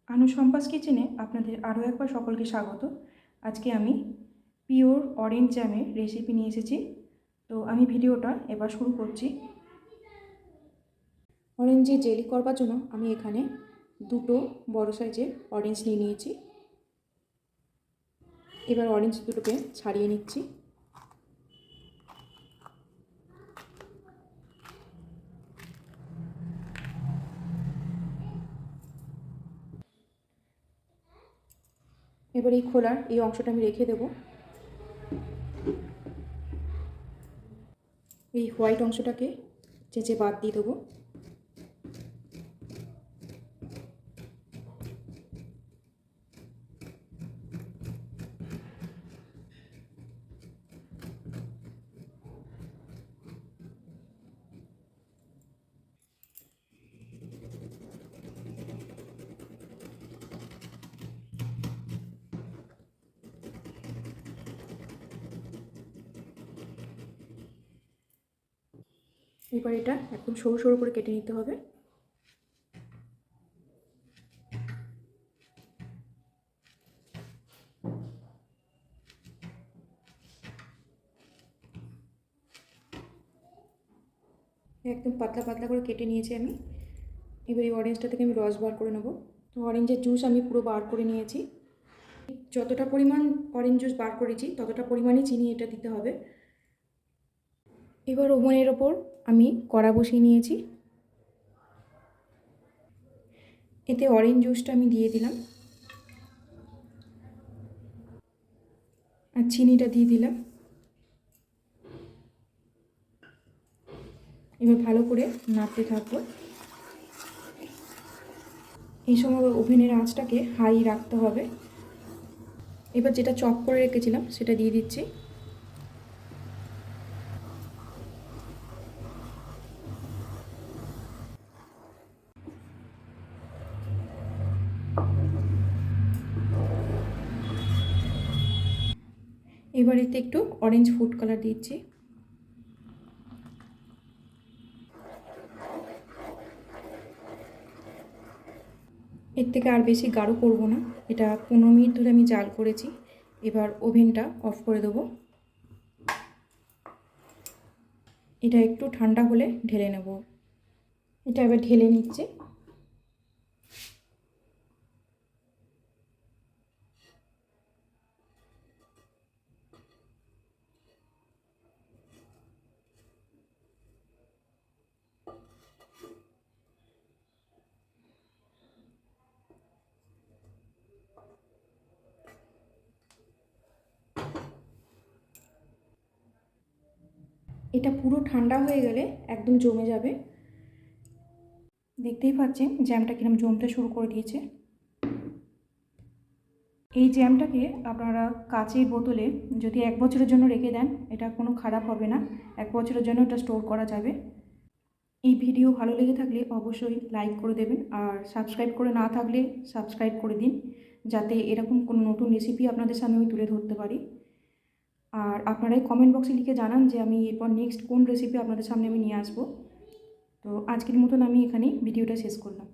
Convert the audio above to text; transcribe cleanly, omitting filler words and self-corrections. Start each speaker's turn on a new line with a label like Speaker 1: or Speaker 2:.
Speaker 1: আনুসম্পাস কিচেনে আপনাদের আরও একবার সকলকে স্বাগত। আজকে আমি পিওর অরেঞ্জ জ্যামের রেসিপি নিয়ে এসেছি। তো আমি ভিডিওটা এবার শুরু করছি। অরেঞ্জের জেলি করবার জন্য আমি এখানে দুটো বড় সাইজের অরেঞ্জ নিয়ে নিয়েছি। এবার অরেঞ্জ দুটোকে ছাড়িয়ে নিচ্ছি। এবার এই খোলার এই অংশটা আমি রেখে দেব। এই হোয়াইট অংশটাকে চেঁচে বাদ দিয়ে দেবো। এবার এটা একদম সরু সরু করে কেটে নিতে হবে। একদম পাতলা পাতলা করে কেটে নিয়েছি আমি। এবার এই অরেঞ্জটা থেকে আমি রস বার করে নেব। তো অরেঞ্জের জুস আমি পুরো বার করে নিয়েছি। যতটা পরিমাণ অরেঞ্জ জুস বার করেছি ততটা পরিমাণে চিনি এটা দিতে হবে। এবার ওভেনের ওপর আমি কড়া বসিয়ে নিয়েছি। এতে অরেঞ্জ জুসটা আমি দিয়ে দিলাম আর চিনিটা দিয়ে দিলাম। এবার ভালো করে নাড়তে থাকবো। এই সময় ওভেনের আঁচটাকে হাই রাখতে হবে। এবার যেটা চপ করে রেখেছিলাম সেটা দিয়ে দিচ্ছি। এবার এতে একটু অরেঞ্জ ফুড কালার দিচ্ছি। এর থেকে আর বেশি গাঢ় করব না। এটা 15 মিনিট ধরে আমি জাল করেছি। এবার ওভেনটা অফ করে দেবো। এটা একটু ঠান্ডা হলে ঢেলে নেব। এটা এবার ঢেলে নিচ্ছে। এটা পুরো ঠান্ডা হয়ে গেলে একদম জমে যাবে। দেখতেই পাচ্ছেন জ্যামটা কিরম জমতে শুরু করে দিয়েছে। এই জ্যামটাকে আপনারা কাচের বোতলে যদি 1 বছরের জন্য রেখে দেন এটা কোনো খারাপ হবে না। 1 বছরের জন্য এটা স্টোর করা যাবে। এই ভিডিও ভালো লেগে থাকলে অবশ্যই লাইক করে দেবেন, আর সাবস্ক্রাইব করে না থাকলে সাবস্ক্রাইব করে দিন, যাতে এরকম কোনো নতুন রেসিপি আপনাদের সামনে আমি তুলে ধরতে পারি। আর আপনারাই কমেন্ট বক্সে লিখে জানান যে আমি এরপর নেক্সট কোন রেসিপি আপনাদের সামনে আমি নিয়ে আসবো। তো আজকের মতন আমি এখানেই ভিডিওটা শেষ করলাম।